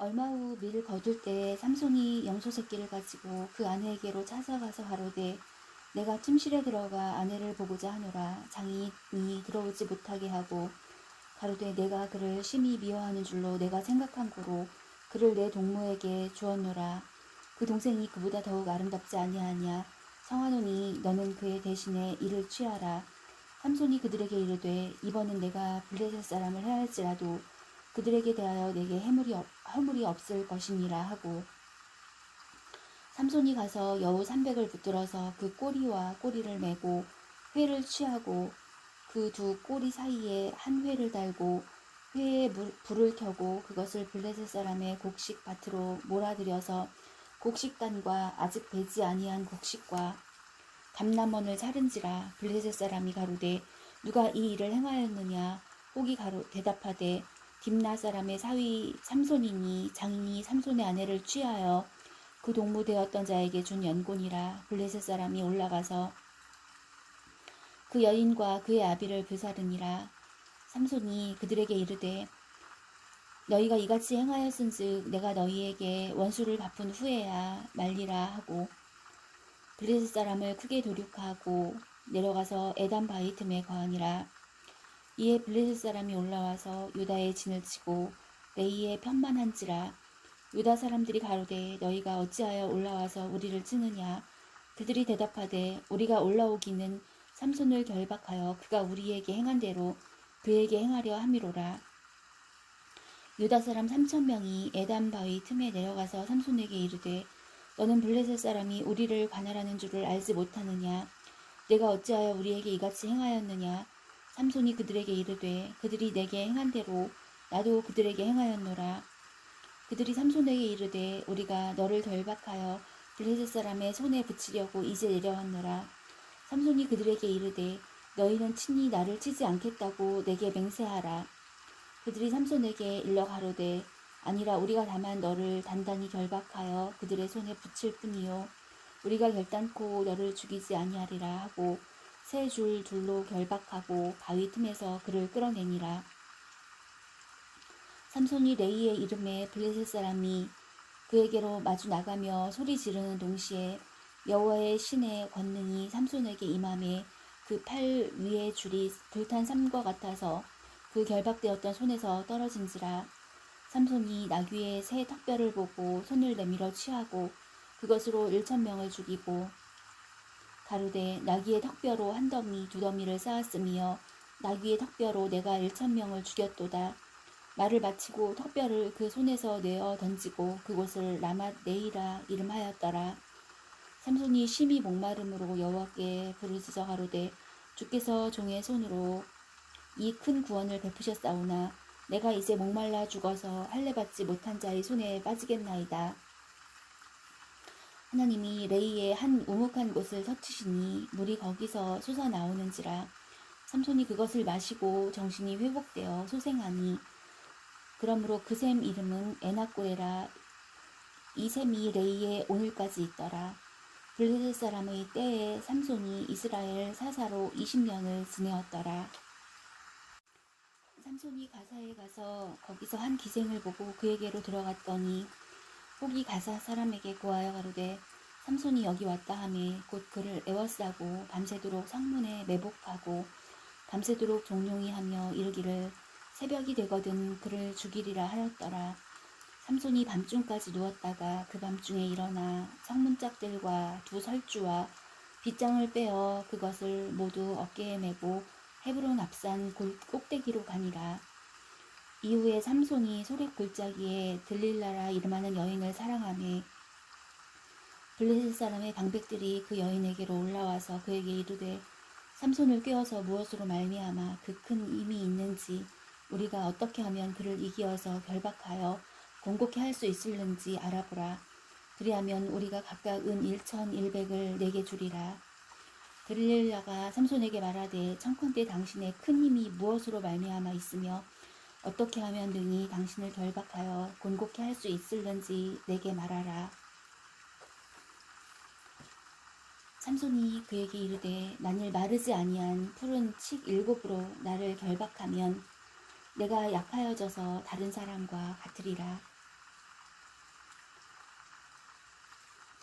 얼마 후 밀을 거둘 때 삼손이 염소 새끼를 가지고 그 아내에게로 찾아가서 가로되 내가 침실에 들어가 아내를 보고자 하노라. 장인이 들어오지 못하게 하고 가로되 내가 그를 심히 미워하는 줄로 내가 생각한 고로 그를 내 동무에게 주었노라. 그 동생이 그보다 더욱 아름답지 아니하냐. 성하노니 너는 그의 대신에 이를 취하라. 삼손이 그들에게 이르되 이번은 내가 블레셋 사람을 해할지라도 그들에게 대하여 내게 허물이 없을 것이니라 하고 삼손이 가서 여우 300을 붙들어서 그 꼬리와 꼬리를 메고 회를 취하고 그 두 꼬리 사이에 한 회를 달고 회에 불을 켜고 그것을 블레셋 사람의 곡식 밭으로 몰아들여서 곡식단과 아직 배지 아니한 곡식과 감람원을 사른지라. 블레셋 사람이 가로되 누가 이 일을 행하였느냐. 혹이 대답하되 딥나 사람의 사위 삼손이니 장인이 삼손의 아내를 취하여 그 동무되었던 자에게 준 연곤이라. 블레셋 사람이 올라가서 그 여인과 그의 아비를 불사르니라. 삼손이 그들에게 이르되 너희가 이같이 행하였은즉 내가 너희에게 원수를 갚은 후에야 말리라 하고 블레셋 사람을 크게 도륙하고 내려가서 에단 바위 틈에 거하니라. 이에 블레셋 사람이 올라와서 유다의 진을 치고 레이에 편만한지라. 유다 사람들이 가로되 너희가 어찌하여 올라와서 우리를 치느냐. 그들이 대답하되 우리가 올라오기는 삼손을 결박하여 그가 우리에게 행한 대로 그에게 행하려 함이로라. 유다 사람 3,000명이 에단 바위 틈에 내려가서 삼손에게 이르되 너는 블레셋 사람이 우리를 관할하는 줄을 알지 못하느냐. 내가 어찌하여 우리에게 이같이 행하였느냐. 삼손이 그들에게 이르되 그들이 내게 행한 대로 나도 그들에게 행하였노라. 그들이 삼손에게 이르되 우리가 너를 결박하여 블레셋 사람의 손에 붙이려고 이제 내려왔노라. 삼손이 그들에게 이르되 너희는 친히 나를 치지 않겠다고 내게 맹세하라. 그들이 삼손에게 일러 가로되 아니라 우리가 다만 너를 단단히 결박하여 그들의 손에 붙일 뿐이요 우리가 결단코 너를 죽이지 아니하리라 하고 세 줄 둘로 결박하고 바위 틈에서 그를 끌어내니라. 삼손이 레이의 이름에 블레셋 사람이 그에게로 마주 나가며 소리 지르는 동시에 여호와의 신의 권능이 삼손에게 임함에 그 팔 위의 줄이 불탄 삼과 같아서 그 결박되었던 손에서 떨어진지라. 삼손이 나귀의 새 턱뼈를 보고 손을 내밀어 취하고 그것으로 1,000명을 죽이고 가로되 나귀의 턱뼈로 한 더미 두 더미를 쌓았으며 나귀의 턱뼈로 내가 1,000명을 죽였도다. 말을 마치고 턱뼈를 그 손에서 내어 던지고 그곳을 라맛 네이라 이름하였더라. 삼손이 심히 목마름으로 여호와께 부르짖어 가로되 주께서 종의 손으로 이 큰 구원을 베푸셨사오나 내가 이제 목말라 죽어서 할례 받지 못한 자의 손에 빠지겠나이다. 하나님이 레이의 한 우묵한 곳을 서치시니 물이 거기서 솟아나오는지라. 삼손이 그것을 마시고 정신이 회복되어 소생하니 그러므로 그 샘 이름은 에나꼬에라. 이 샘이 레이에 오늘까지 있더라. 블레셋 사람의 때에 삼손이 이스라엘 사사로 20년을 지내었더라. 삼손이 가사에 가서 거기서 한 기생을 보고 그에게로 들어갔더니 혹이 가사 사람에게 고하여 가로되 삼손이 여기 왔다 하매 곧 그를 애워싸고 밤새도록 성문에 매복하고 밤새도록 종용이 하며 이르기를 새벽이 되거든 그를 죽이리라 하였더라. 삼손이 밤중까지 누웠다가 그 밤중에 일어나 성문짝들과 두 설주와 빗장을 빼어 그것을 모두 어깨에 메고 헤브론 앞산 꼭대기로 가니라. 이후에 삼손이 소렉 골짜기에 들릴라라 이름하는 여인을 사랑하며 블레셋 사람의 방백들이 그 여인에게로 올라와서 그에게 이르되 삼손을 꾀어서 무엇으로 말미암아 그 큰 힘이 있는지 우리가 어떻게 하면 그를 이기어서 결박하여 공고케 할 수 있을는지 알아보라. 그리하면 우리가 각각 은 1,100을 내게 주리라. 들릴라가 삼손에게 말하되 청컨대 당신의 큰 힘이 무엇으로 말미암아 있으며 어떻게 하면 능히 당신을 결박하여 곤고케 할 수 있을는지 내게 말하라. 삼손이 그에게 이르되 만일 마르지 아니한 푸른 칡 7으로 나를 결박하면 내가 약하여져서 다른 사람과 같으리라.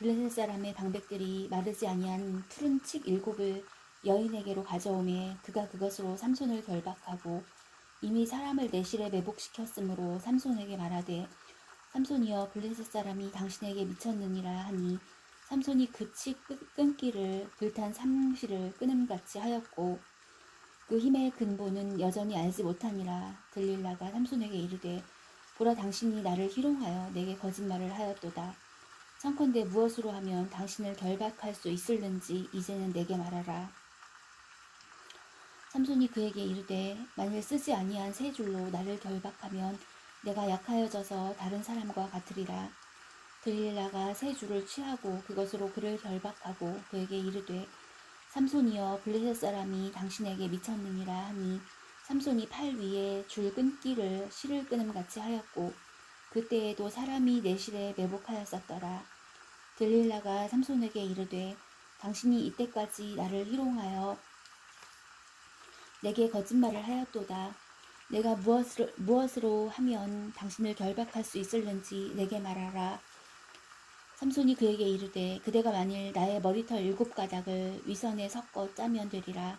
블레셋 사람의 방백들이 마르지 아니한 푸른 칡 7을 여인에게로 가져오매 그가 그것으로 삼손을 결박하고 이미 사람을 내실에 매복시켰으므로 삼손에게 말하되 삼손이여 블레셋 사람이 당신에게 미쳤느니라 하니 삼손이 그 칡 끊기를 불탄 삼시를 끊음같이 하였고 그 힘의 근본은 여전히 알지 못하니라. 들릴라가 삼손에게 이르되 보라 당신이 나를 희롱하여 내게 거짓말을 하였도다. 청컨대 무엇으로 하면 당신을 결박할 수 있을는지 이제는 내게 말하라. 삼손이 그에게 이르되 만일 쓰지 아니한 세 줄로 나를 결박하면 내가 약하여져서 다른 사람과 같으리라. 들릴라가 세 줄을 취하고 그것으로 그를 결박하고 그에게 이르되 삼손이여 블레셋 사람이 당신에게 미쳤느니라 하니 삼손이 팔 위에 줄 끊기를 실을 끊음같이 하였고 그때에도 사람이 내실에 매복하였었더라. 들릴라가 삼손에게 이르되 당신이 이때까지 나를 희롱하여 내게 거짓말을 하였도다. 내가 무엇으로 하면 당신을 결박할 수 있을는지 내게 말하라. 삼손이 그에게 이르되 그대가 만일 나의 머리털 7가닥을 위선에 섞어 짜면 되리라.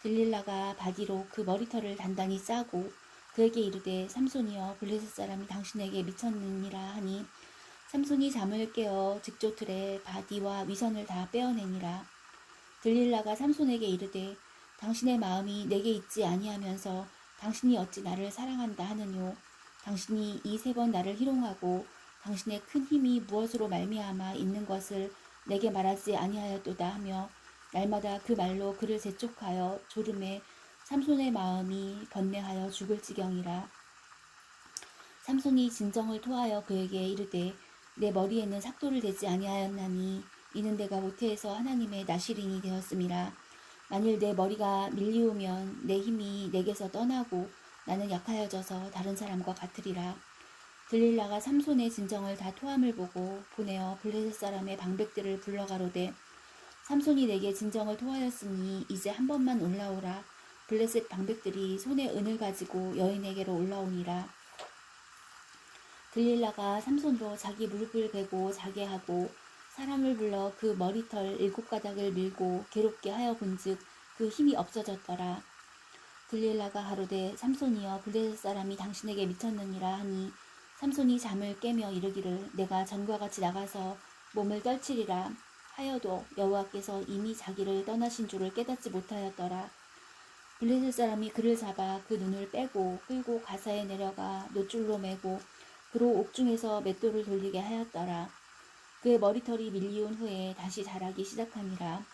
들릴라가 바디로 그 머리털을 단단히 짜고 그에게 이르되 삼손이여 블레셋 사람이 당신에게 미쳤느니라 하니 삼손이 잠을 깨어 직조틀에 바디와 위선을 다 빼어내니라. 들릴라가 삼손에게 이르되 당신의 마음이 내게 있지 아니하면서 당신이 어찌 나를 사랑한다 하느뇨. 당신이 이 3번 나를 희롱하고 당신의 큰 힘이 무엇으로 말미암아 있는 것을 내게 말하지 아니하였도다 하며 날마다 그 말로 그를 재촉하여 졸음에 삼손의 마음이 번뇌하여 죽을 지경이라. 삼손이 진정을 토하여 그에게 이르되 내 머리에는 삭도를 대지 아니하였나니 이는 내가 모태에서 하나님의 나시린이 되었음이라. 만일 내 머리가 밀리우면 내 힘이 내게서 떠나고 나는 약하여져서 다른 사람과 같으리라. 들릴라가 삼손의 진정을 다 토함을 보고 보내어 블레셋 사람의 방백들을 불러가로되 삼손이 내게 진정을 토하였으니 이제 한 번만 올라오라. 블레셋 방백들이 손에 은을 가지고 여인에게로 올라오니라. 들릴라가 삼손으로 자기 무릎을 베고 자게 하고 사람을 불러 그 머리털 7가닥을 밀고 괴롭게 하여 본즉 그 힘이 없어졌더라. 들릴라가 가로되 삼손이여 블레셋 사람이 당신에게 미쳤느니라 하니 삼손이 잠을 깨며 이르기를 내가 전과 같이 나가서 몸을 떨치리라 하여도 여호와께서 이미 자기를 떠나신 줄을 깨닫지 못하였더라. 블레셋 사람이 그를 잡아 그 눈을 빼고 끌고 가사에 내려가 노줄로 매고 그로 옥중에서 맷돌을 돌리게 하였더라. 그의 머리털이 밀리운 후에 다시 자라기 시작하니라.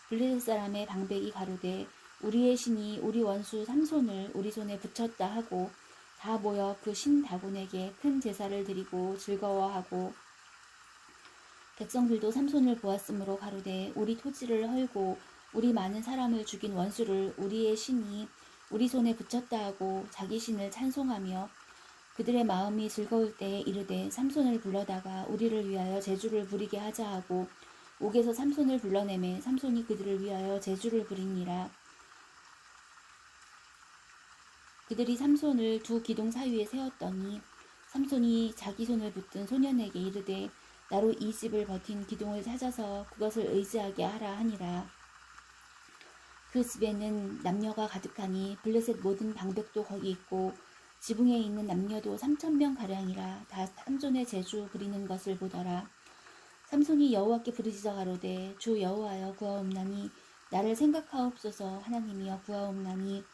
블레셋 사람의 방백이 가로되 우리의 신이 우리 원수 삼손을 우리 손에 붙였다 하고 다 모여 그 신 다곤에게 큰 제사를 드리고 즐거워하고 백성들도 삼손을 보았으므로 가로되 우리 토지를 헐고 우리 많은 사람을 죽인 원수를 우리의 신이 우리 손에 붙였다 하고 자기 신을 찬송하며 그들의 마음이 즐거울 때에 이르되 삼손을 불러다가 우리를 위하여 제주를 부리게 하자 하고 옥에서 삼손을 불러내매 삼손이 그들을 위하여 제주를 부리니라. 그들이 삼손을 두 기둥 사이에 세웠더니 삼손이 자기 손을 붙든 소년에게 이르되 나로 이 집을 버틴 기둥을 찾아서 그것을 의지하게 하라 하니라. 그 집에는 남녀가 가득하니 블레셋 모든 방백도 거기 있고 지붕에 있는 남녀도 3,000명가량이라 다 삼손의 제주 부리는 것을 보더라. 삼손이 여호와께 부르짖어 가로되 주 여호와여 구하옵나니 나를 생각하옵소서. 하나님이여 구하옵나니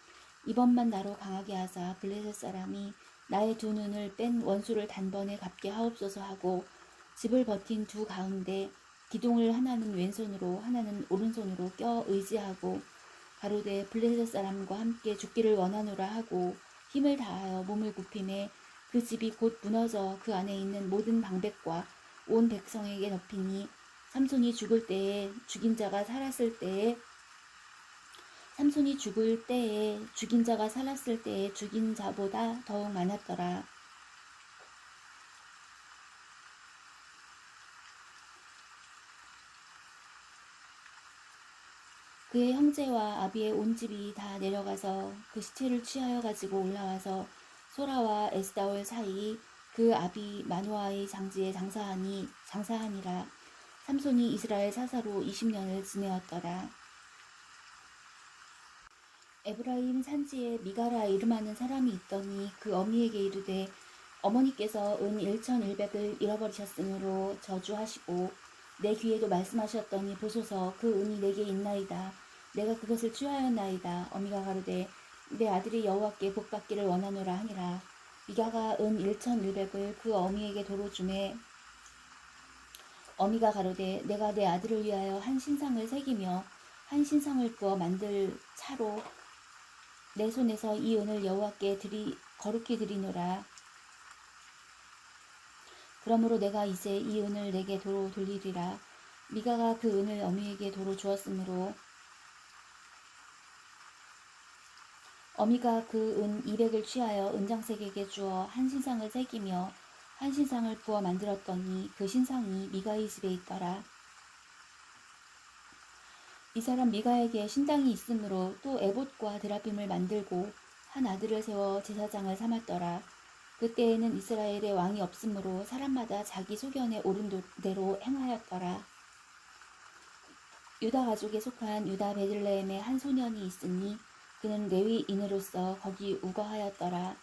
이번만 나로 강하게 하사 블레셋 사람이 나의 두 눈을 뺀 원수를 단번에 갚게 하옵소서 하고 집을 버틴 두 가운데 기둥을 하나는 왼손으로 하나는 오른손으로 껴 의지하고 가로되 블레셋 사람과 함께 죽기를 원하노라 하고 힘을 다하여 몸을 굽히매 그 집이 곧 무너져 그 안에 있는 모든 방백과 온 백성에게 덮이니 삼손이 죽을 때에 죽인 자가 살았을 때에 삼손이 죽을 때에 죽인 자가 살았을 때에 죽인 자보다 더욱 많았더라. 그의 형제와 아비의 온 집이 다 내려가서 그 시체를 취하여 가지고 올라와서 소라와 에스다올 사이 그 아비 마노아의 장지에 장사하니라. 삼손이 이스라엘 사사로 20년을 지내었더라. 에브라임 산지에 미가라 이름하는 사람이 있더니 그 어미에게 이르되 어머니께서 은 1,100을 잃어버리셨으므로 저주하시고 내 귀에도 말씀하셨더니 보소서 그 은이 내게 있나이다. 내가 그것을 취하였나이다. 어미가 가로되 내 아들이 여호와께 복받기를 원하노라 하니라. 미가가 은 1,100을 그 어미에게 도로 주매 어미가 가로되 내가 내 아들을 위하여 한 신상을 새기며 한 신상을 부어 만들 차로 내 손에서 이 은을 여호와께 거룩히 드리노라. 그러므로 내가 이제 이 은을 내게 도로 돌리리라. 미가가 그 은을 어미에게 도로 주었으므로 어미가 그 은 200을 취하여 은장색에게 주어 한 신상을 새기며 한 신상을 부어 만들었더니 그 신상이 미가의 집에 있더라. 이 사람 미가에게 신당이 있으므로 또 에봇과 드라빔을 만들고 한 아들을 세워 제사장을 삼았더라. 그때에는 이스라엘에 왕이 없으므로 사람마다 자기 소견에 오른 대로 행하였더라. 유다 가족에 속한 유다 베들레헴에 한 소년이 있으니 그는 레위인으로서 거기 우거하였더라.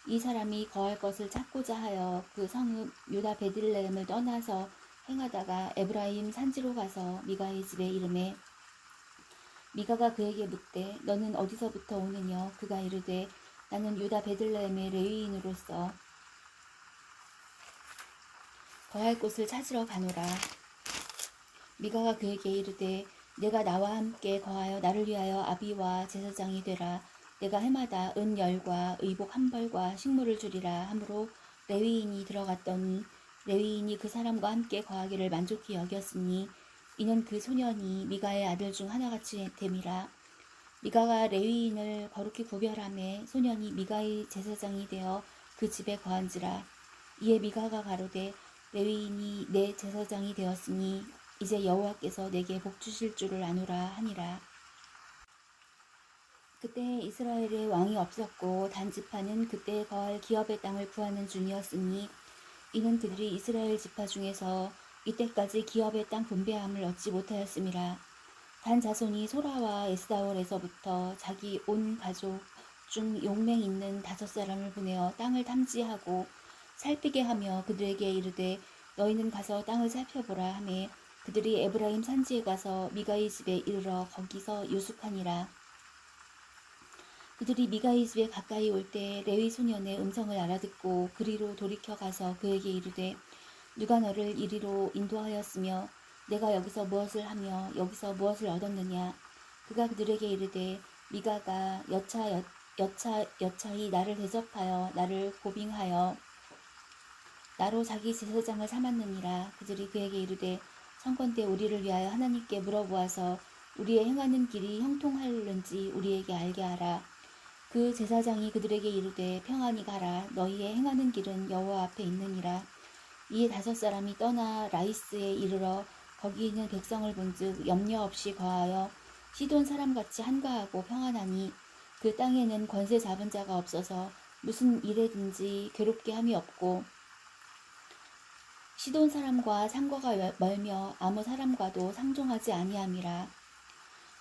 이 사람이 거할 것을 찾고자 하여 그 성읍 유다 베들레헴을 떠나서 행하다가 에브라임 산지로 가서 미가의 집에 이르매 미가가 그에게 묻되 너는 어디서부터 오느냐? 그가 이르되 나는 유다 베들레헴의 레위인으로서 거할 곳을 찾으러 가노라. 미가가 그에게 이르되 내가 나와 함께 거하여 나를 위하여 아비와 제사장이 되라. 내가 해마다 은 10과 의복 1벌과 식물을 주리라 하므로 레위인이 들어갔더니 레위인이 그 사람과 함께 거하기를 만족히 여겼으니 이는 그 소년이 미가의 아들 중 하나같이 됨이라. 미가가 레위인을 거룩히 구별하매 소년이 미가의 제사장이 되어 그 집에 거한지라. 이에 미가가 가로되 레위인이 내 제사장이 되었으니 이제 여호와께서 내게 복 주실 줄을 아노라 하니라. 그때 이스라엘에 왕이 없었고 단지파는 그때 거할 기업의 땅을 구하는 중이었으니 이는 그들이 이스라엘 지파 중에서 이때까지 기업의 땅 분배함을 얻지 못하였음이라. 단 자손이 소라와 에스다올에서부터 자기 온 가족 중 용맹 있는 5사람을 보내어 땅을 탐지하고 살피게 하며 그들에게 이르되 너희는 가서 땅을 살펴보라 하매 그들이 에브라임 산지에 가서 미가의 집에 이르러 거기서 유숙하니라. 그들이 미가의 집에 가까이 올 때 레위 소년의 음성을 알아듣고 그리로 돌이켜 가서 그에게 이르되 누가 너를 이리로 인도하였으며 내가 여기서 무엇을 하며 여기서 무엇을 얻었느냐? 그가 그들에게 이르되 미가가 여차히 나를 대접하여 나를 고빙하여 나로 자기 제사장을 삼았느니라. 그들이 그에게 이르되 청컨대 우리를 위하여 하나님께 물어보아서 우리의 행하는 길이 형통하는지 우리에게 알게 하라. 그 제사장이 그들에게 이르되 평안히 가라. 너희의 행하는 길은 여호와 앞에 있느니라. 이에 5사람이 떠나 라이스에 이르러 거기 있는 백성을 본즉 염려 없이 거하여 시돈 사람같이 한가하고 평안하니 그 땅에는 권세 잡은 자가 없어서 무슨 일에든지 괴롭게 함이 없고 시돈 사람과 상거가 멀며 아무 사람과도 상종하지 아니함이라.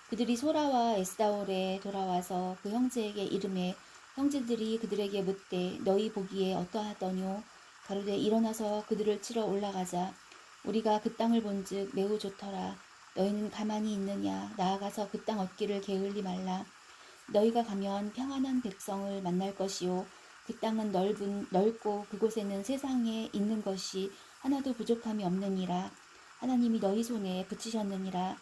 그들이 소라와 에스다올에 돌아와서 그 형제에게 이르매 형제들이 그들에게 묻되 너희 보기에 어떠하더뇨? 가로되 일어나서 그들을 치러 올라가자. 우리가 그 땅을 본즉 매우 좋더라. 너희는 가만히 있느냐? 나아가서 그 땅 얻기를 게을리 말라. 너희가 가면 평안한 백성을 만날 것이요 그 땅은 넓고 그곳에는 세상에 있는 것이 하나도 부족함이 없느니라. 하나님이 너희 손에 붙이셨느니라.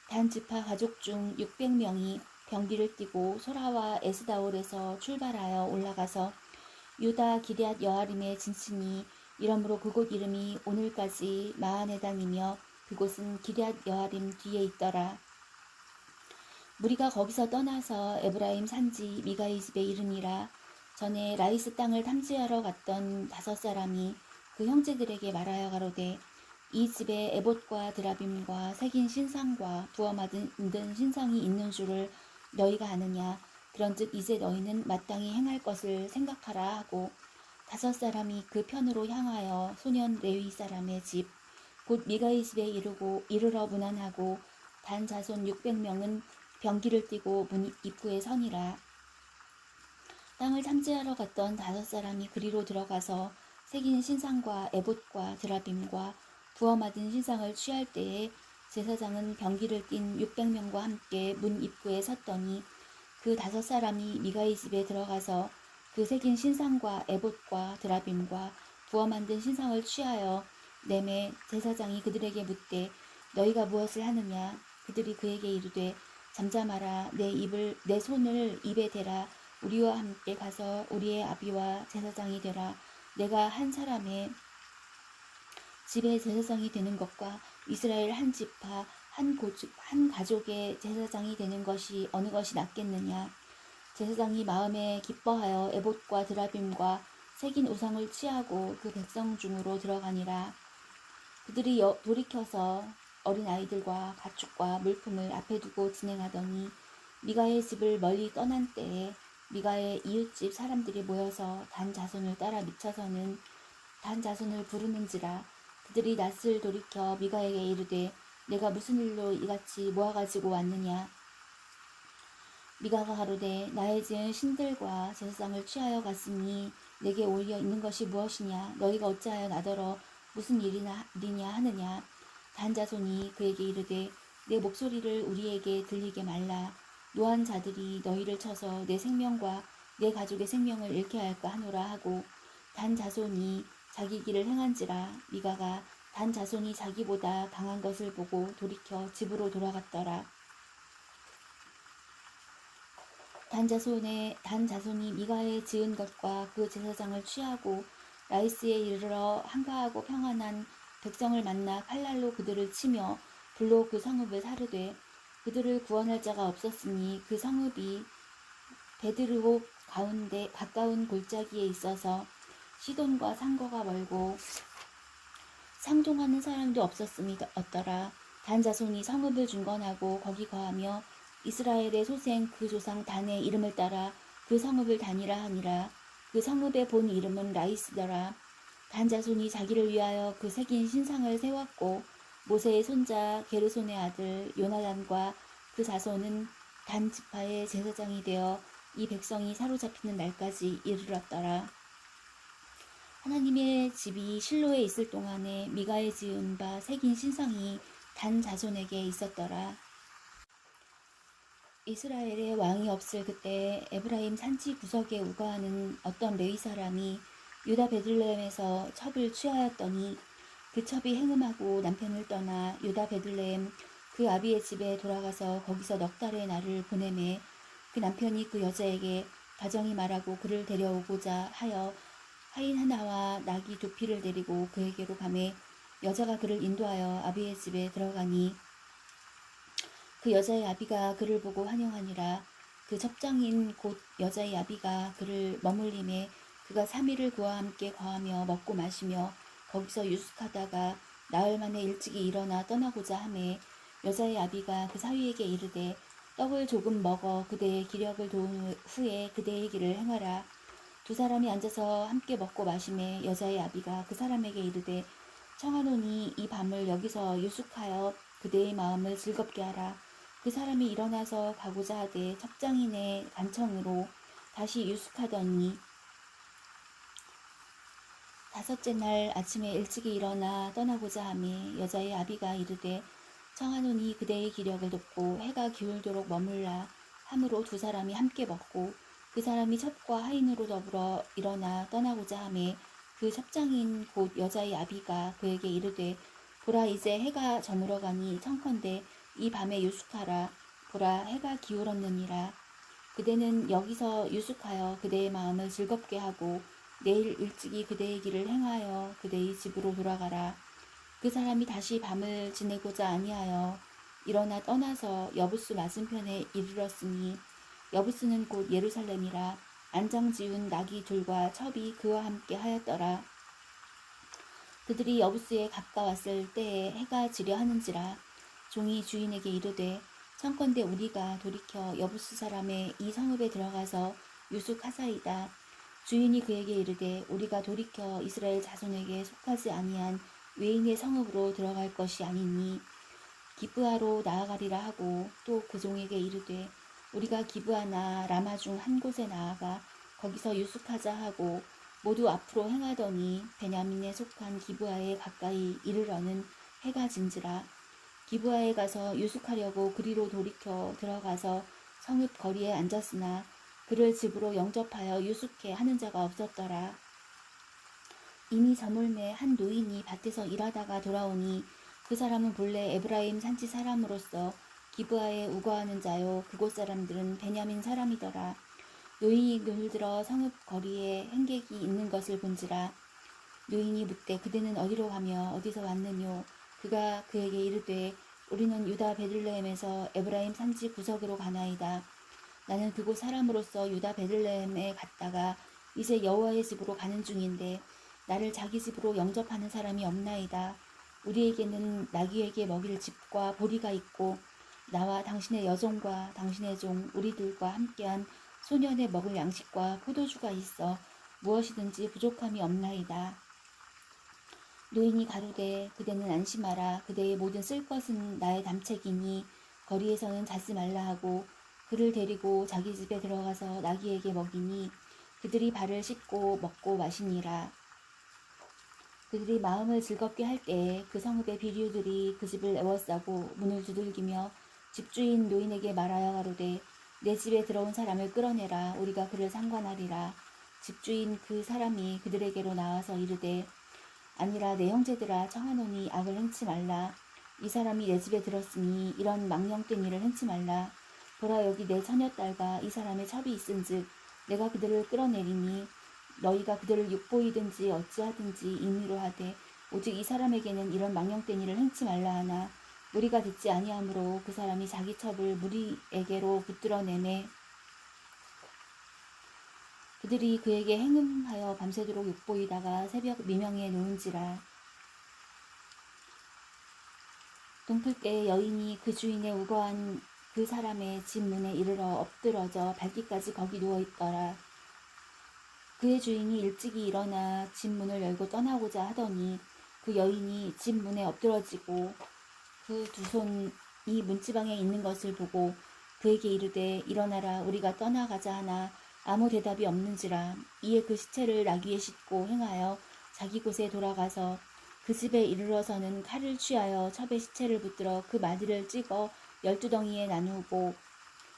단 지파 가족 중 600명이 병기를 띠고 소라와 에스다올에서 출발하여 올라가서 유다 기럇 여아림에 진치니 이러므로 그곳 이름이 오늘까지 마하네단이며 그곳은 기럇 여아림 뒤에 있더라. 무리가 거기서 떠나서 에브라임 산지 미가의 집에 이르니라. 전에 라이스 땅을 탐지하러 갔던 5사람이 그 형제들에게 말하여 가로되 이 집에 에봇과 드라빔과 새긴 신상과 부어 만든 신상이 있는 줄을 너희가 아느냐? 그런즉 이제 너희는 마땅히 행할 것을 생각하라 하고 5사람이 그 편으로 향하여 소년 레위 사람의 집 곧 미가의 집에 이르러 문안하고 단 자손 600명은 병기를 띠고 문 입구에 서니라. 땅을 탐지하러 갔던 5사람이 그리로 들어가서 새긴 신상과 에봇과 드라빔과 부어 맞은 신상을 취할 때에 제사장은 병기를 띤 600명과 함께 문 입구에 섰더니 그 5사람이 미가의 집에 들어가서 그 새긴 신상과 에봇과 드라빔과 부어 만든 신상을 취하여 내매 제사장이 그들에게 묻되 너희가 무엇을 하느냐? 그들이 그에게 이르되 잠잠하라. 내 손을 입에 대라. 우리와 함께 가서 우리의 아비와 제사장이 되라. 내가 한 사람의 집의 제사장이 되는 것과 이스라엘 한 지파 한 가족의 제사장이 되는 것이 어느 것이 낫겠느냐. 제사장이 마음에 기뻐하여 에봇과 드라빔과 새긴 우상을 취하고 그 백성 중으로 들어가니라. 그들이 돌이켜서 어린아이들과 가축과 물품을 앞에 두고 진행하더니 미가의 집을 멀리 떠난 때에 미가의 이웃집 사람들이 모여서 단 자손을 따라 미쳐서는 단 자손을 부르는지라. 그들이 낯을 돌이켜 미가에게 이르되 내가 무슨 일로 이같이 모아가지고 왔느냐. 미가가 가로되 나의 지은 신들과 제사장을 취하여 갔으니 내게 오히려 있는 것이 무엇이냐. 너희가 어찌하여 나더러 무슨 일이냐 하느냐. 단 자손이 그에게 이르되 내 목소리를 우리에게 들리게 말라. 노한 자들이 너희를 쳐서 내 생명과 내 가족의 생명을 잃게 할까 하노라 하고 단 자손이 자기 길을 행한지라. 미가가 단 자손이 자기보다 강한 것을 보고 돌이켜 집으로 돌아갔더라. 단 자손이 미가의 지은 것과 그 제사장을 취하고 라이스에 이르러 한가하고 평안한 백성을 만나 칼날로 그들을 치며 불로 그 성읍을 사르되 그들을 구원할 자가 없었으니 그 성읍이 베드르홉 가운데 가까운 골짜기에 있어서 시돈과 상거가 멀고 상종하는 사람도 없었음이 었더라. 단 자손이 성읍을 중건하고 거기 거하며 이스라엘의 소생 그 조상 단의 이름을 따라 그 성읍을 단이라 하니라. 그 성읍의 본 이름은 라이스더라. 단 자손이 자기를 위하여 그 새긴 신상을 세웠고 모세의 손자 게르손의 아들 요나단과 그 자손은 단 지파의 제사장이 되어 이 백성이 사로잡히는 날까지 이르렀더라. 하나님의 집이 실로에 있을 동안에 미가의 지은 바 새긴 신상이 단 자손에게 있었더라. 이스라엘의 왕이 없을 그때 에브라임 산지 구석에 우거하는 어떤 레위 사람이 유다 베들레헴에서 첩을 취하였더니 그 첩이 행음하고 남편을 떠나 유다 베들레헴 그 아비의 집에 돌아가서 거기서 넉 달의 날을 보내매 그 남편이 그 여자에게 가정이 말하고 그를 데려오고자 하여 하인 하나와 나귀 2피를 데리고 그에게로 가매 여자가 그를 인도하여 아비의 집에 들어가니 그 여자의 아비가 그를 보고 환영하니라. 그 첩장인 곧 여자의 아비가 그를 머물림에 그가 3일을 그와 함께 거하며 먹고 마시며 거기서 유숙하다가 나흘 만에 일찍이 일어나 떠나고자 하매 여자의 아비가 그 사위에게 이르되 떡을 조금 먹어 그대의 기력을 도운 후에 그대의 길을 행하라. 2사람이 앉아서 함께 먹고 마시매 여자의 아비가 그 사람에게 이르되 청하노니 이 밤을 여기서 유숙하여 그대의 마음을 즐겁게 하라. 그 사람이 일어나서 가고자 하되 첩장인의 간청으로 다시 유숙하더니 5째 날 아침에 일찍이 일어나 떠나고자 하매 여자의 아비가 이르되 청하노니 그대의 기력을 돕고 해가 기울도록 머물라 함으로 2사람이 함께 먹고 그 사람이 첩과 하인으로 더불어 일어나 떠나고자 하매 그 첩장인 곧 여자의 아비가 그에게 이르되 보라 이제 해가 저물어 가니 청컨대 이 밤에 유숙하라. 보라 해가 기울었느니라. 그대는 여기서 유숙하여 그대의 마음을 즐겁게 하고 내일 일찍이 그대의 길을 행하여 그대의 집으로 돌아가라. 그 사람이 다시 밤을 지내고자 아니하여 일어나 떠나서 여부스 맞은편에 이르렀으니 여부스는 곧 예루살렘이라. 안장지운 나귀 둘과 첩이 그와 함께 하였더라. 그들이 여부스에 가까웠을 때에 해가 지려 하는지라. 종이 주인에게 이르되 청컨대 우리가 돌이켜 여부스 사람의 이 성읍에 들어가서 유숙하사이다. 주인이 그에게 이르되 우리가 돌이켜 이스라엘 자손에게 속하지 아니한 외인의 성읍으로 들어갈 것이 아니니 기브아로 나아가리라 하고 또 그 종에게 이르되 우리가 기브아나 라마 중 한 곳에 나아가 거기서 유숙하자 하고 모두 앞으로 행하더니 베냐민에 속한 기브아에 가까이 이르러는 해가 진지라. 기브아에 가서 유숙하려고 그리로 돌이켜 들어가서 성읍 거리에 앉았으나 그를 집으로 영접하여 유숙해 하는 자가 없었더라. 이미 저물매 한 노인이 밭에서 일하다가 돌아오니 그 사람은 본래 에브라임 산지 사람으로서 기브아에 우거하는 자요 그곳 사람들은 베냐민 사람이더라. 노인이 늘들어 성읍 거리에 행객이 있는 것을 본지라. 노인이 묻되 그대는 어디로 가며 어디서 왔느뇨. 그가 그에게 이르되 우리는 유다 베들레헴에서 에브라임 산지 구석으로 가나이다. 나는 그곳 사람으로서 유다 베들레헴에 갔다가 이제 여호와의 집으로 가는 중인데 나를 자기 집으로 영접하는 사람이 없나이다. 우리에게는 나귀에게 먹일 집과 보리가 있고 나와 당신의 여종과 당신의 종 우리들과 함께한 소년의 먹을 양식과 포도주가 있어 무엇이든지 부족함이 없나이다. 노인이 가로되 그대는 안심하라. 그대의 모든 쓸 것은 나의 담책이니 거리에서는 자지 말라 하고 그를 데리고 자기 집에 들어가서 나귀에게 먹이니 그들이 발을 씻고 먹고 마시니라. 그들이 마음을 즐겁게 할 때에 그 성읍의 비류들이 그 집을 에워싸고 문을 두들기며 집주인 노인에게 말하여 가로되 내 집에 들어온 사람을 끌어내라. 우리가 그를 상관하리라. 집주인 그 사람이 그들에게로 나와서 이르되 아니라 내 형제들아 청하노니 악을 행치 말라. 이 사람이 내 집에 들었으니 이런 망령된 일을 행치 말라. 보라 여기 내 처녀딸과 이 사람의 첩이 있은즉 내가 그들을 끌어내리니 너희가 그들을 육보이든지 어찌하든지 임의로 하되 오직 이 사람에게는 이런 망령된 일을 행치 말라 하나 무리가 듣지 아니하므로 그 사람이 자기 첩을 무리에게로 붙들어내매 그들이 그에게 행음하여 밤새도록 욕보이다가 새벽 미명에 놓은지라. 동풀 때 여인이 그 주인의 우거한 그 사람의 집 문에 이르러 엎드러져 발기까지 거기 누워있더라. 그의 주인이 일찍이 일어나 집 문을 열고 떠나고자 하더니 그 여인이 집 문에 엎드러지고 그 두 손이 문지방에 있는 것을 보고 그에게 이르되 일어나라 우리가 떠나가자 하나 아무 대답이 없는지라. 이에 그 시체를 나귀에 싣고 행하여 자기 곳에 돌아가서 그 집에 이르러서는 칼을 취하여 첩에 시체를 붙들어 그 마디를 찍어 12덩이에 나누고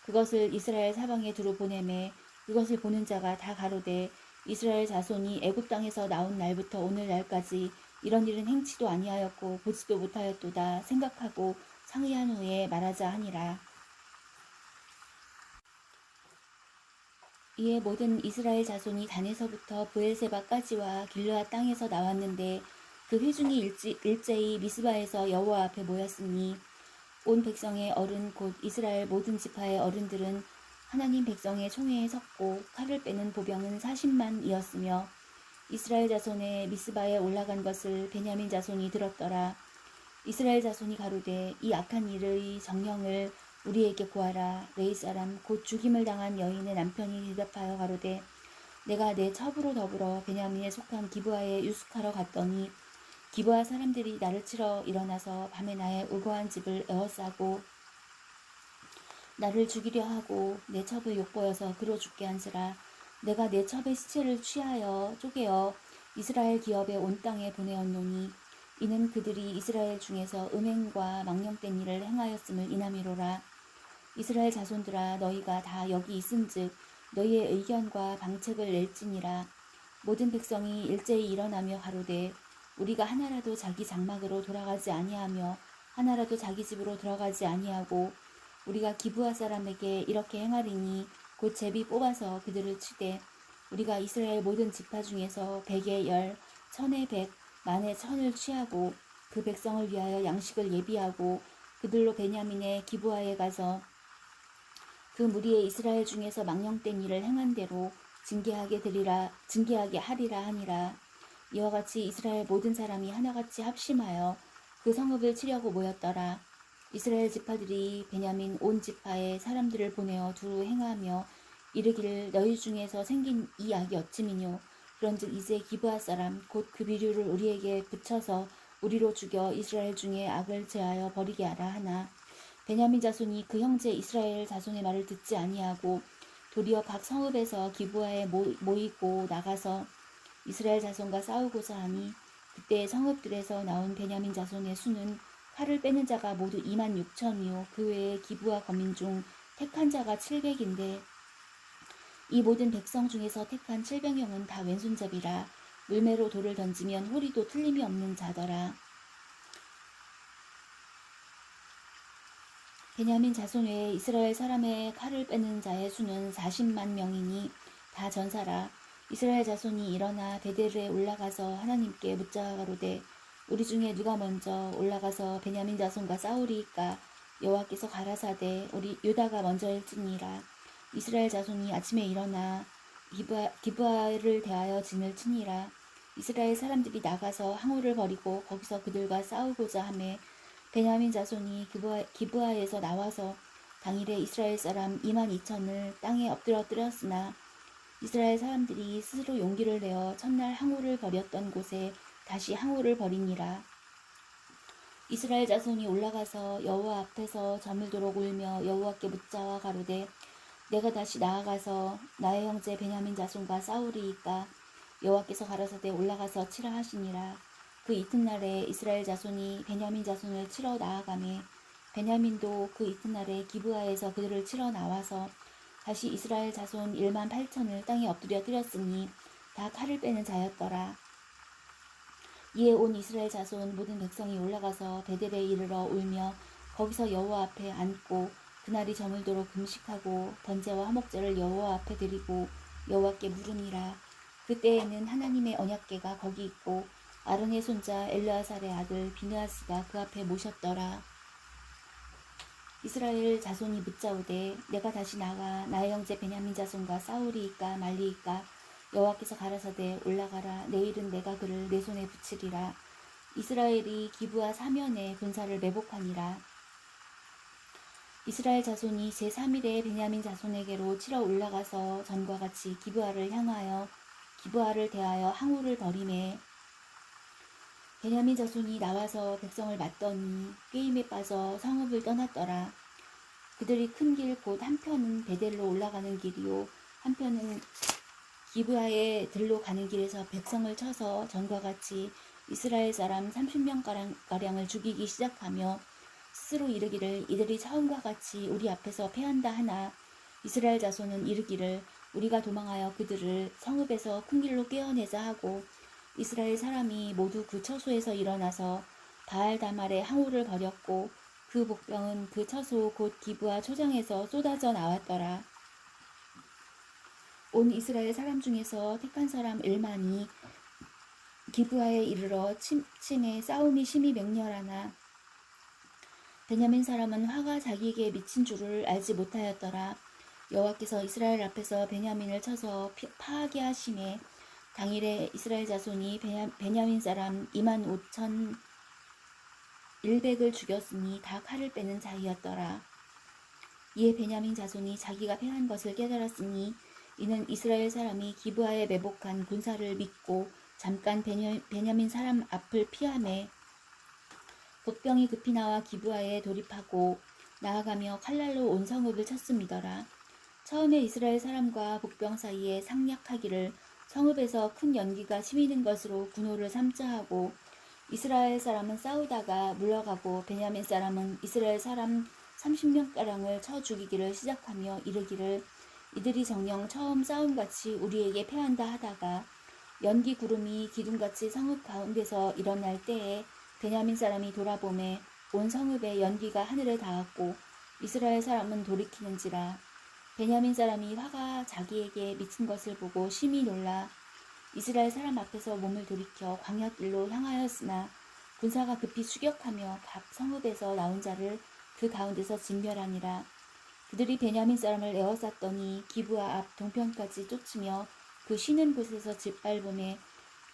그것을 이스라엘 사방에 두루 보내매 그것을 보는 자가 다 가로되 이스라엘 자손이 애굽 땅에서 나온 날부터 오늘날까지 이런 일은 행치도 아니하였고 보지도 못하였도다 생각하고 상의한 후에 말하자 하니라. 이에 모든 이스라엘 자손이 단에서부터 브엘세바까지와 길르앗 땅에서 나왔는데 그 회중이 일제히 미스바에서 여호와 앞에 모였으니 온 백성의 어른 곧 이스라엘 모든 지파의 어른들은 하나님 백성의 총회에 섰고 칼을 빼는 보병은 40만이었으며 이스라엘 자손의 미스바에 올라간 것을 베냐민 자손이 들었더라. 이스라엘 자손이 가로되 이 악한 일의 정령을 우리에게 구하라. 레이 사람 곧 죽임을 당한 여인의 남편이 대답하여 가로되 내가 내 첩으로 더불어 베냐민에 속한 기브아에 유숙하러 갔더니 기브아 사람들이 나를 치러 일어나서 밤에 나의 우거한 집을 에워싸고 나를 죽이려 하고 내 첩을 욕보여서 그로 죽게 한지라. 내가 내 첩의 시체를 취하여 쪼개어 이스라엘 기업의 온 땅에 보내었노니 이는 그들이 이스라엘 중에서 음행과 망령된 일을 행하였음을 인함이로라. 이스라엘 자손들아 너희가 다 여기 있은즉 너희의 의견과 방책을 낼지니라. 모든 백성이 일제히 일어나며 가로되 우리가 하나라도 자기 장막으로 돌아가지 아니하며 하나라도 자기 집으로 들어가지 아니하고 우리가 기브아 사람에게 이렇게 행하리니 곧 제비 뽑아서 그들을 치되 우리가 이스라엘 모든 지파 중에서 100에 10, 1000에 100, 만에 1000을 취하고 그 백성을 위하여 양식을 예비하고 그들로 베냐민의 기브아에 가서 그 무리의 이스라엘 중에서 망령된 일을 행한 대로 징계하게 하리라 하니라. 이와 같이 이스라엘 모든 사람이 하나같이 합심하여 그 성읍을 치려고 모였더라. 이스라엘 지파들이 베냐민 온 지파에 사람들을 보내어 두루 행하며 이르기를 너희 중에서 생긴 이 악이 어찌미뇨. 그런즉 이제 기브아 사람 곧 그 비류를 우리에게 붙여서 우리로 죽여 이스라엘 중에 악을 제하여 버리게 하라 하나 베냐민 자손이 그 형제 이스라엘 자손의 말을 듣지 아니하고 도리어 각 성읍에서 기브아에 모이고 나가서 이스라엘 자손과 싸우고자 하니 그때 성읍들에서 나온 베냐민 자손의 수는 칼을 빼는 자가 모두 26,000이요 그 외에 기브아 거민 중 택한 자가 700인데 이 모든 백성 중에서 택한 700명은 다 왼손잡이라 물매로 돌을 던지면 호리도 틀림이 없는 자더라. 베냐민 자손 외에 이스라엘 사람의 칼을 빼는 자의 수는 40만 명이니 다 전사라. 이스라엘 자손이 일어나 베델에 올라가서 하나님께 묻자 가로되 우리 중에 누가 먼저 올라가서 베냐민 자손과 싸우리이까 여호와께서 가라사대 우리 유다가 먼저일지니라. 이스라엘 자손이 아침에 일어나 기브아를 대하여 진을 치니라. 이스라엘 사람들이 나가서 항우를 벌이고 거기서 그들과 싸우고자 하매 베냐민 자손이 기브아에서 나와서 당일에 이스라엘 사람 22,000을 땅에 엎드러뜨렸으나 이스라엘 사람들이 스스로 용기를 내어 첫날 항우를 벌였던 곳에 다시 항우를 벌이니라. 이스라엘 자손이 올라가서 여호와 앞에서 저물도록 울며 여호와께 묻자와 가로되 내가 다시 나아가서 나의 형제 베냐민 자손과 싸우리이까 여호와께서 가라사대 올라가서 치라 하시니라. 그 이튿날에 이스라엘 자손이 베냐민 자손을 치러 나아가매 베냐민도 그 이튿날에 기브아에서 그들을 치러 나와서 다시 이스라엘 자손 18,000을 땅에 엎드려 뜨렸으니 다 칼을 빼는 자였더라. 이에 온 이스라엘 자손 모든 백성이 올라가서 베델에 이르러 울며 거기서 여호와 앞에 앉고 그날이 저물도록 금식하고 번제와 화목제를 여호와 앞에 드리고 여호와께 물으니라. 그때에는 하나님의 언약궤가 거기 있고 아론의 손자 엘르아살의 아들 비느하스가 그 앞에 모셨더라. 이스라엘 자손이 묻자오되 내가 다시 나가 나의 형제 베냐민 자손과 싸우리이까 말리이까 여호와께서 가라사대 올라가라 내일은 내가 그를 내 손에 붙이리라. 이스라엘이 기브아 사면에 군사를 매복하니라. 이스라엘 자손이 제3일에 베냐민 자손에게로 치러 올라가서 전과 같이 기브아를 대하여 항우를 벌이매 베냐민 자손이 나와서 백성을 맞더니 꾀임에 빠져 성읍을 떠났더라. 그들이 큰 길 곧 한편은 베델로 올라가는 길이요 한편은 기브아의 들로 가는 길에서 백성을 쳐서 전과 같이 이스라엘 사람 30명가량을 죽이기 시작하며 스스로 이르기를 이들이 처음과 같이 우리 앞에서 패한다 하나 이스라엘 자손은 이르기를 우리가 도망하여 그들을 성읍에서 큰 길로 꿰어내자 하고 이스라엘 사람이 모두 그 처소에서 일어나서 바알다말에 항우를 벌였고 그 복병은 그 처소 곧 기브아 초장에서 쏟아져 나왔더라. 온 이스라엘 사람 중에서 택한 사람 1만이 기브아에 이르러 침에 싸움이 심히 맹렬하나 베냐민 사람은 화가 자기에게 미친 줄을 알지 못하였더라. 여호와께서 이스라엘 앞에서 베냐민을 쳐서 파하게 하심에 당일에 이스라엘 자손이 베냐민 사람 25,100을 죽였으니 다 칼을 빼는 자이었더라. 이에 베냐민 자손이 자기가 패한 것을 깨달았으니 이는 이스라엘 사람이 기브아에 매복한 군사를 믿고 잠깐 베냐민 사람 앞을 피하매 복병이 급히 나와 기브아에 돌입하고 나아가며 칼날로 온 성읍을 쳤음이더라. 처음에 이스라엘 사람과 복병 사이에 상략하기를 성읍에서 큰 연기가 치미는 것으로 군호를 삼자 하고 이스라엘 사람은 싸우다가 물러가고 베냐민 사람은 이스라엘 사람 30명가량을 쳐 죽이기를 시작하며 이르기를 이들이 정녕 처음 싸움같이 우리에게 패한다 하다가 연기 구름이 기둥같이 성읍 가운데서 일어날 때에 베냐민 사람이 돌아보매 온 성읍에 연기가 하늘에 닿았고 이스라엘 사람은 돌이키는지라. 베냐민 사람이 화가 자기에게 미친 것을 보고 심히 놀라 이스라엘 사람 앞에서 몸을 돌이켜 광야길로 향하였으나 군사가 급히 추격하며 각 성읍에서 나온 자를 그 가운데서 진멸하니라. 그들이 베냐민 사람을 에워쌌더니 기브아 앞 동편까지 쫓으며 그 쉬는 곳에서 짓밟음에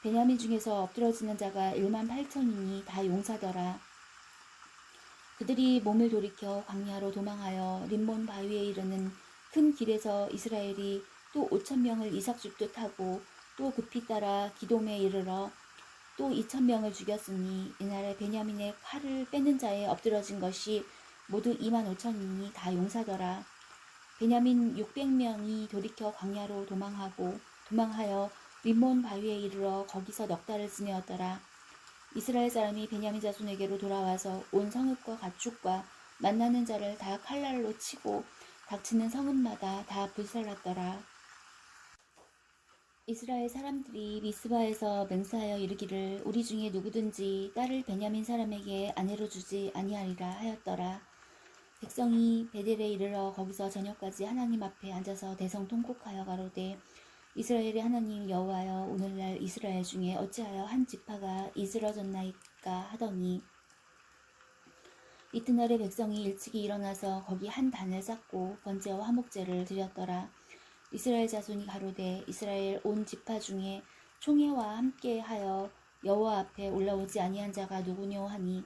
베냐민 중에서 엎드러지는 자가 18,000이니 다 용사더라. 그들이 몸을 돌이켜 광야로 도망하여 림몬 바위에 이르는 큰 길에서 이스라엘이 또 5,000명을 이삭 줍듯 하고 또 급히 따라 기돔에 이르러 또 2,000명을 죽였으니 이날에 베냐민의 칼을 빼는 자에 엎드러진 것이 모두 25,000이니 다 용사더라. 베냐민 600명이 돌이켜 광야로 도망하여 림몬 바위에 이르러 거기서 넉 달을 지내었더라. 이스라엘 사람이 베냐민 자손에게로 돌아와서 온 성읍과 가축과 만나는 자를 다 칼날로 치고 닥치는 성읍마다 다 불살랐더라. 이스라엘 사람들이 미스바에서 맹세하여 이르기를 우리 중에 누구든지 딸을 베냐민 사람에게 아내로 주지 아니하리라 하였더라. 백성이 베델에 이르러 거기서 저녁까지 하나님 앞에 앉아서 대성통곡하여 가로되 이스라엘의 하나님 여호와여 오늘날 이스라엘 중에 어찌하여 한 지파가 이스러졌나이까 하더니 이튿날에 백성이 일찍이 일어나서 거기 한 단을 쌓고 번제와 화목제를 드렸더라. 이스라엘 자손이 가로되 이스라엘 온 지파 중에 총회와 함께하여 여호와 앞에 올라오지 아니한 자가 누구뇨 하니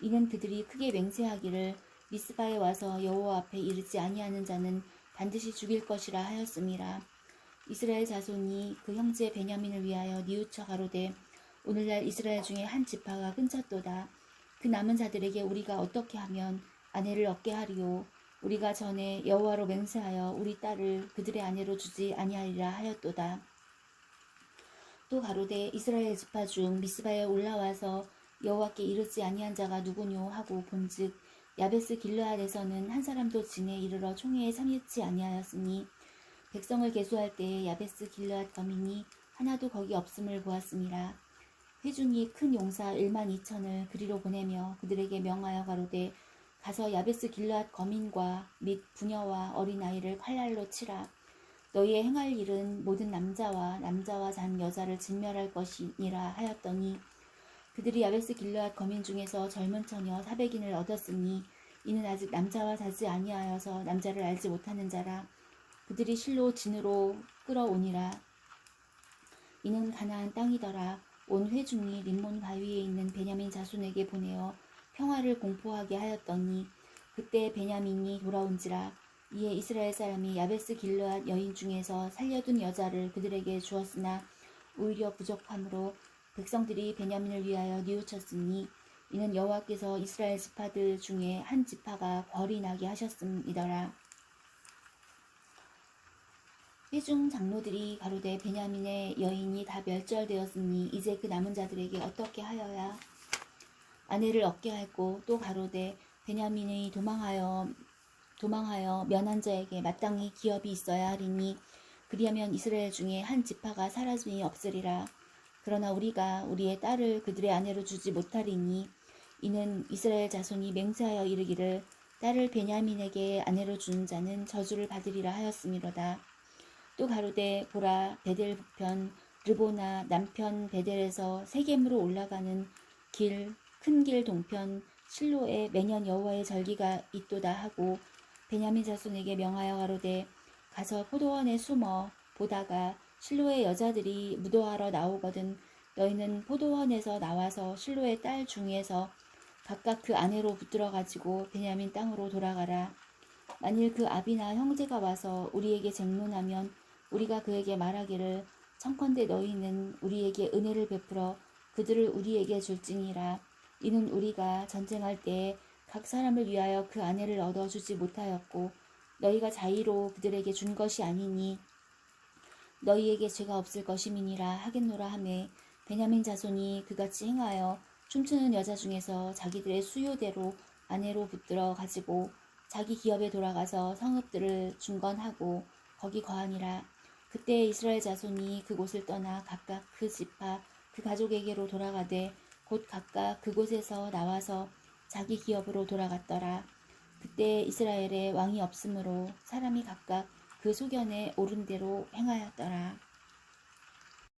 이는 그들이 크게 맹세하기를 미스바에 와서 여호와 앞에 이르지 아니하는 자는 반드시 죽일 것이라 하였음이라. 이스라엘 자손이 그 형제 베냐민을 위하여 뉘우쳐 가로되 오늘날 이스라엘 중에 한 지파가 끊쳤도다. 그 남은 자들에게 우리가 어떻게 하면 아내를 얻게 하리요. 우리가 전에 여호와로 맹세하여 우리 딸을 그들의 아내로 주지 아니하리라 하였도다. 또 가로되 이스라엘 지파 중 미스바에 올라와서 여호와께 이르지 아니한 자가 누구뇨 하고 본즉 야베스 길르앗에서는 한 사람도 진에 이르러 총회에 참여치 아니하였으니 백성을 계수할 때에 야베스 길르앗 거민이 하나도 거기 없음을 보았음이라. 회중이 큰 용사 12,000을 그리로 보내며 그들에게 명하여 가로되 가서 야베스 길르앗 거민과 및 부녀와 어린아이를 칼날로 치라. 너희의 행할 일은 모든 남자와 잔 여자를 진멸할 것이니라 하였더니 그들이 야베스 길르앗 거민 중에서 젊은 처녀 400인을 얻었으니 이는 아직 남자와 자지 아니하여서 남자를 알지 못하는 자라. 그들이 실로 진으로 끌어오니라. 이는 가나안 땅이더라. 온 회중이 림몬 바위에 있는 베냐민 자손에게 보내어 평화를 공포하게 하였더니 그때 베냐민이 돌아온지라. 이에 이스라엘 사람이 야베스 길르앗 여인 중에서 살려둔 여자를 그들에게 주었으나 오히려 부족함으로 백성들이 베냐민을 위하여 뉘우쳤으니 이는 여호와께서 이스라엘 지파들 중에 한 지파가 벌이 나게 하셨음이더라. 회중 장로들이 가로되 베냐민의 여인이 다 멸절되었으니 이제 그 남은 자들에게 어떻게 하여야 아내를 얻게 할꼬. 또 가로되 베냐민이 도망하여 면한 자에게 마땅히 기업이 있어야 하리니 그리하면 이스라엘 중에 한 지파가 사라짐이 없으리라. 그러나 우리가 우리의 딸을 그들의 아내로 주지 못하리니 이는 이스라엘 자손이 맹세하여 이르기를 딸을 베냐민에게 아내로 주는 자는 저주를 받으리라 하였음이로다. 또 가로되 보라 베델 북편 르보나 남편 베델에서 세겜으로 올라가는 길 큰 길 동편 실로에 매년 여호와의 절기가 있도다 하고 베냐민 자손에게 명하여 가로되 가서 포도원에 숨어 보다가 실로의 여자들이 무도하러 나오거든 너희는 포도원에서 나와서 실로의 딸 중에서 각각 그 아내로 붙들어 가지고 베냐민 땅으로 돌아가라. 만일 그 아비나 형제가 와서 우리에게 쟁론하면 우리가 그에게 말하기를 청컨대 너희는 우리에게 은혜를 베풀어 그들을 우리에게 줄지니라. 이는 우리가 전쟁할 때에 각 사람을 위하여 그 아내를 얻어주지 못하였고 너희가 자의로 그들에게 준 것이 아니니 너희에게 죄가 없을 것임이니라 하겠노라 하매 베냐민 자손이 그같이 행하여 춤추는 여자 중에서 자기들의 수요대로 아내로 붙들어 가지고 자기 기업에 돌아가서 성읍들을 중건하고 거기 거하니라. 그때 이스라엘 자손이 그곳을 떠나 각각 그 지파 그 가족에게로 돌아가되 곧 각각 그곳에서 나와서 자기 기업으로 돌아갔더라. 그때 이스라엘에 왕이 없으므로 사람이 각각 그 소견에 오른 대로 행하였더라.